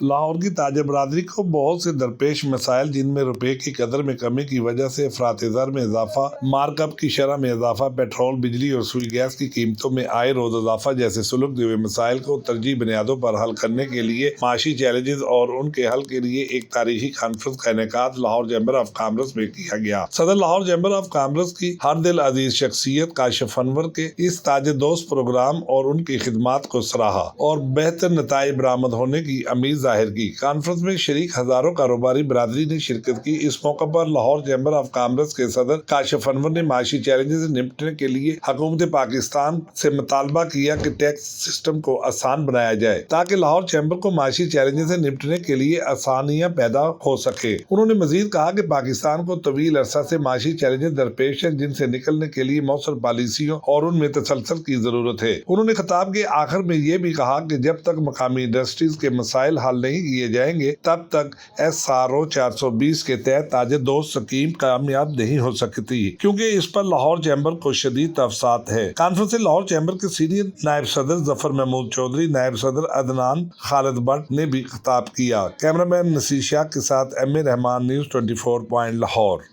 लाहौर की ताजा बरादरी को बहुत से दरपेश मसाइल, जिनमें रुपए की कदर में कमी की वजह से अफरात-ए-ज़र में इजाफा, मार्कअप की शरह में इजाफा, पेट्रोल, बिजली और सुई गैस की कीमतों में आए रोज इजाफा जैसे सुलगते हुए मसाइल को तरजीही बुनियादों पर हल करने के लिए माशी चैलेंजेस और उनके हल के लिए एक तारीखी कॉन्फ्रेंस का इनेकाद लाहौर चैम्बर ऑफ कॉमर्स में किया गया। सदर लाहौर चैम्बर ऑफ कॉमर्स की हर दिल अजीज शख्सियत काशिफ अनवर के इस ताजे दोस्त प्रोग्राम और उनकी खिदमात को सराहा और बेहतर नताइज बरामद होने की उम्मीद जाहिर की। कॉन्फ्रेंस में शरीक हजारों कारोबारी बरादरी ने शिरकत की। इस मौका पर लाहौर चैम्बर ऑफ कॉमर्स के सदर काशिफ अनवर ने माशी चैलेंजेस से निपटने के लिए हुकूमत पाकिस्तान से मुतालबा किया कि टैक्स सिस्टम को आसान बनाया जाए ताकि लाहौर चैम्बर को माशी चैलेंजेस से निपटने के लिए आसानियां पैदा हो सके। उन्होंने मजीद कहा कि पाकिस्तान को तवील अरसा से माशी चैलेंजेस दरपेश हैं, जिनसे निकलने के लिए मौसर पॉलिसियों और उनमें तसलसल की जरूरत है। उन्होंने खिताब के आखिर में ये भी कहा कि जब तक मकामी इंडस्ट्रीज के मसाइल हल नहीं किए जाएंगे तब तक SRO 420 के तहत ताजे दोस्त स्कीम कामयाब नहीं हो सकती, क्योंकि इस पर लाहौर चैम्बर को शदीद तफसात है। कॉन्फ्रेंस में लाहौर चैम्बर के सीनियर नायब सदर जफर महमूद चौधरी, नायब सदर अदनान खालिद भट्ट ने भी खिताब किया। कैमरामैन नसीर शाह के साथ MA Rahman, News 24 point Lahore.